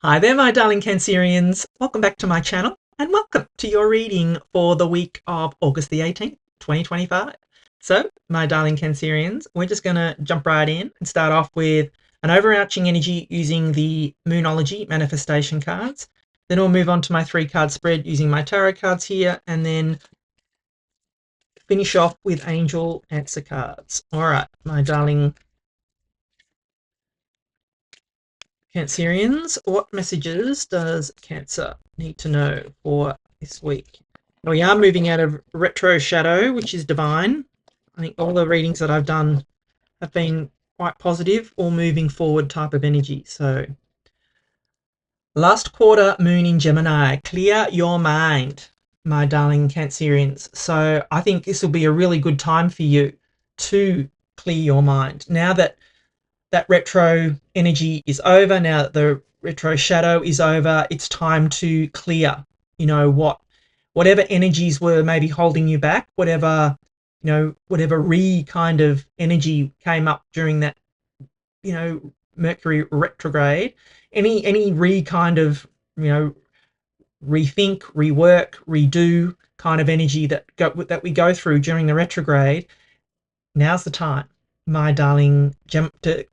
Hi there, my darling Cancerians. Welcome back to my channel and welcome to your reading for the week of August the 18th, 2025. So, my darling Cancerians, we're just going to jump right in and start off with an overarching energy using the Moonology manifestation cards. Then we'll move on to my 3-card spread using my tarot cards here and then finish off with angel answer cards. All right, my darling Cancerians, what messages does Cancer need to know for this week? We are moving out of retro shadow, which is divine. I think all the readings that I've done have been quite positive or moving forward type of energy. So, last quarter moon in Gemini, clear your mind, my darling Cancerians. So I think this will be a really good time for you to clear your mind. Now that retro energy is over, now that the retro shadow is over, it's time to clear, whatever energies were maybe holding you back, whatever kind of energy came up during that, Mercury retrograde, any kind of, rethink, rework, redo kind of energy that we go through during the retrograde. Now's the time, my darling Gemini, I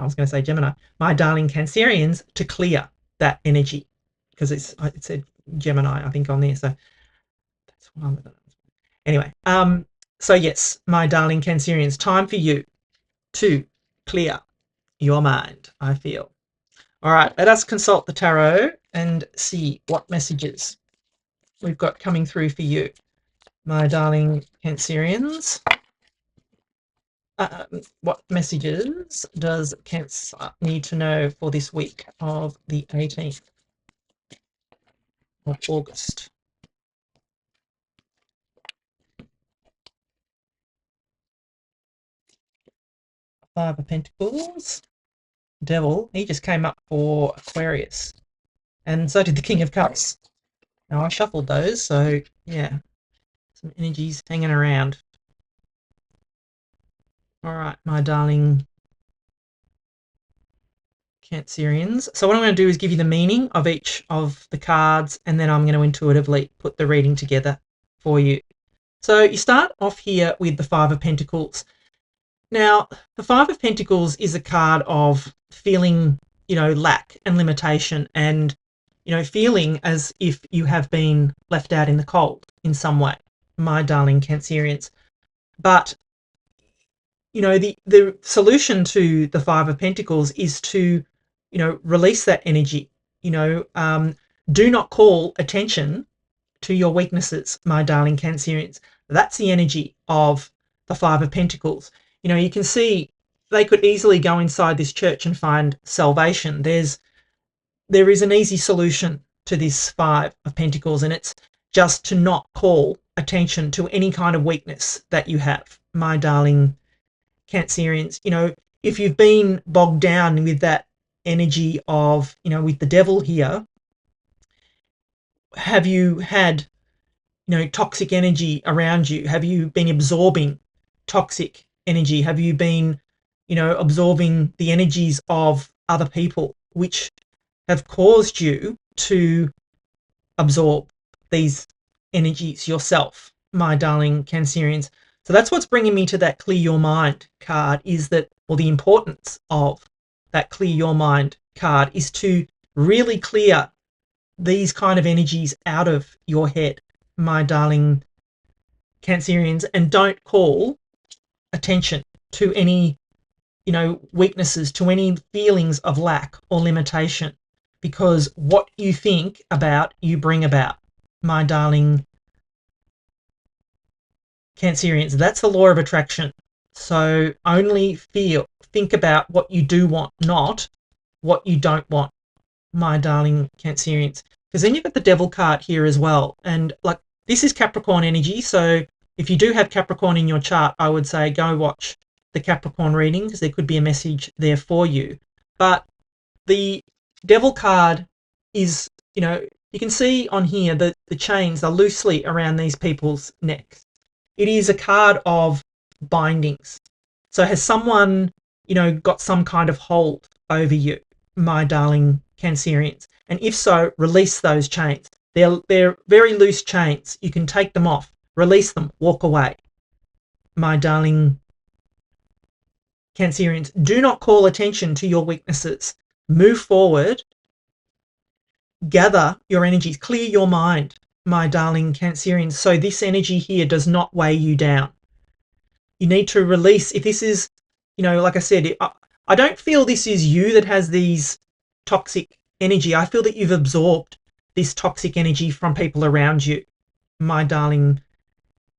was going to say Gemini, my darling Cancerians, to clear that energy, because it said Gemini, I think, on there. So that's what I'm going to. Anyway, so yes, my darling Cancerians, time for you to clear your mind, I feel. All right, let us consult the tarot and see what messages we've got coming through for you, my darling Cancerians. What messages does Cancer need to know for this week of the 18th of August? Five of Pentacles. Devil, he just came up for Aquarius. And so did the King of Cups. Now, I shuffled those, so yeah, some energies hanging around. All right, my darling Cancerians. So what I'm going to do is give you the meaning of each of the cards, and then I'm going to intuitively put the reading together for you. So you start off here with the Five of Pentacles. Now, the Five of Pentacles is a card of feeling, lack and limitation, and, feeling as if you have been left out in the cold in some way, my darling Cancerians. But the solution to the Five of Pentacles is to, release that energy. Do not call attention to your weaknesses, my darling Cancerians. That's the energy of the Five of Pentacles. You can see they could easily go inside this church and find salvation. There is an easy solution to this Five of Pentacles, and it's just to not call attention to any kind of weakness that you have, my darling Cancerians. If you've been bogged down with that energy of, with the devil here, have you had, toxic energy around you? Have you been absorbing toxic energy? Have you been, absorbing the energies of other people, which have caused you to absorb these energies yourself, my darling Cancerians? So that's what's bringing me to that clear your mind card, is that, or the importance of that clear your mind card is to really clear these kind of energies out of your head, my darling Cancerians, and don't call attention to any, weaknesses, to any feelings of lack or limitation, because what you think about, you bring about, my darling Cancerians. That's the law of attraction. So only think about what you do want, not what you don't want, my darling Cancerians. Because then you've got the Devil card here as well. And this is Capricorn energy. So if you do have Capricorn in your chart, I would say go watch the Capricorn reading, because there could be a message there for you. But the Devil card is, you can see on here that the chains are loosely around these people's necks. It is a card of bindings. So has someone, got some kind of hold over you, my darling Cancerians? And if so, release those chains. They're very loose chains. You can take them off, release them, walk away. My darling Cancerians, do not call attention to your weaknesses. Move forward, gather your energies, clear your mind, my darling Cancerians, so this energy here does not weigh you down. You need to release, if this is, like I said, I don't feel this is you that has these toxic energy. I feel that you've absorbed this toxic energy from people around you, my darling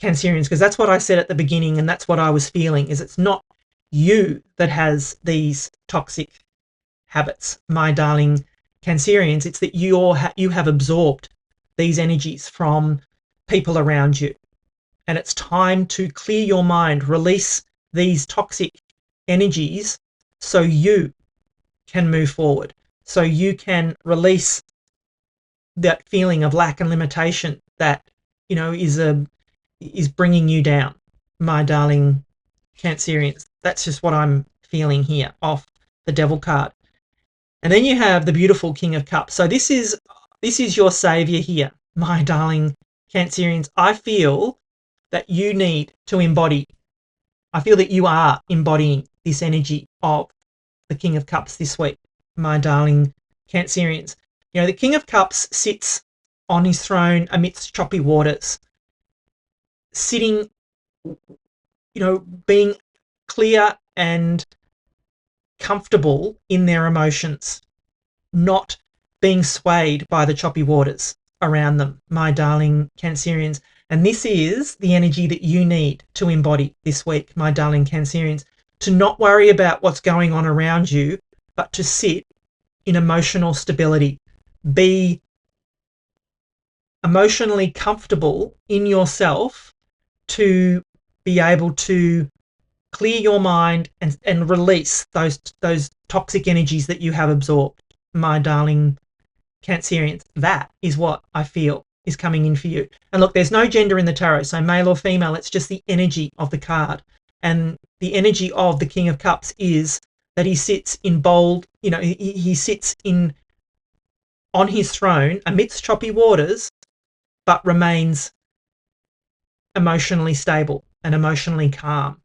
Cancerians, because that's what I said at the beginning, and that's what I was feeling, is it's not you that has these toxic habits, my darling Cancerians. It's that you have absorbed these energies from people around you. And it's time to clear your mind, release these toxic energies so you can move forward, so you can release that feeling of lack and limitation that, is bringing you down, my darling Cancerians. That's just what I'm feeling here off the Devil card. And then you have the beautiful King of Cups. So this is your savior here, my darling Cancerians. I feel that you need to embody. I feel that you are embodying this energy of the King of Cups this week, my darling Cancerians. The King of Cups sits on his throne amidst choppy waters, sitting, being clear and comfortable in their emotions, not being swayed by the choppy waters around them, my darling Cancerians. And this is the energy that you need to embody this week, my darling Cancerians, to not worry about what's going on around you, but to sit in emotional stability. Be emotionally comfortable in yourself to be able to clear your mind and release those toxic energies that you have absorbed, my darling Cancerians. That is what I feel is coming in for you. And look, there's no gender in the tarot, so male or female, it's just the energy of the card. And the energy of the King of Cups is that he sits in bold, he sits on his throne amidst choppy waters, but remains emotionally stable and emotionally calm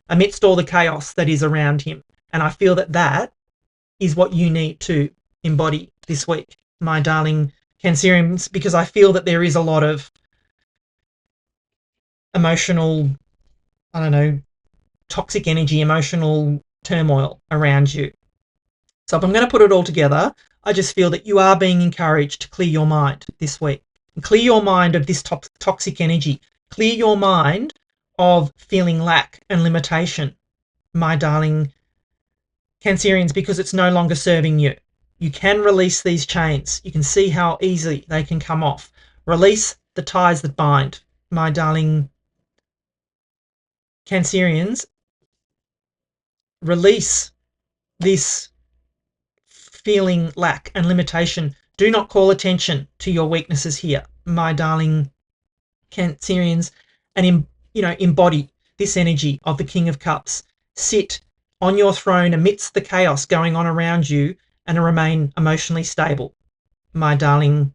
amidst all the chaos that is around him. And I feel that that is what you need to embody this week, my darling Cancerians, because I feel that there is a lot of emotional, toxic energy, emotional turmoil around you. So if I'm going to put it all together, I just feel that you are being encouraged to clear your mind this week. Clear your mind of this toxic energy. Clear your mind of feeling lack and limitation, my darling Cancerians, because it's no longer serving you. You can release these chains. You can see how easily they can come off. Release the ties that bind, my darling Cancerians. Release this feeling lack and limitation. Do not call attention to your weaknesses here, my darling Cancerians, and embody this energy of the King of Cups. Sit on your throne amidst the chaos going on around you and remain emotionally stable, my darling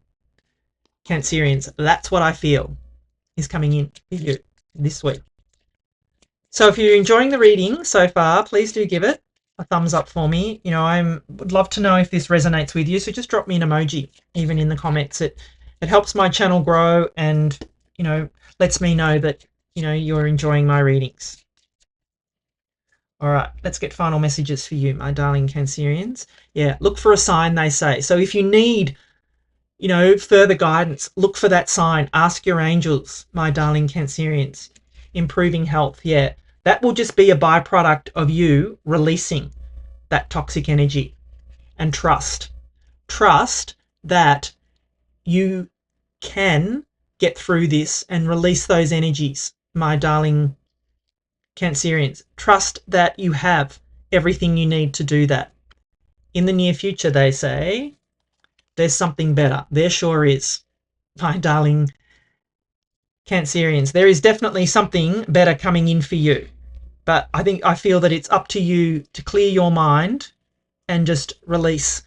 Cancerians. That's what I feel is coming in for you this week. So if you're enjoying the reading so far, please do give it a thumbs up for me. I would love to know if this resonates with you, so just drop me an emoji even in the comments. It helps my channel grow and lets me know that you're enjoying my readings. All right, let's get final messages for you, my darling Cancerians. Yeah, look for a sign, they say. So if you need further guidance, look for that sign. Ask your angels, my darling Cancerians. Improving health, yeah, that will just be a byproduct of you releasing that toxic energy. And trust that you can get through this and release those energies, my darling Cancerians. Trust that you have everything you need to do that. In the near future, they say, there's something better. There sure is, my darling Cancerians. There is definitely something better coming in for you. But I feel that it's up to you to clear your mind and just release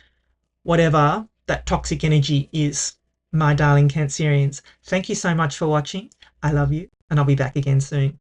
whatever that toxic energy is. My darling Cancerians, thank you so much for watching. I love you, and I'll be back again soon.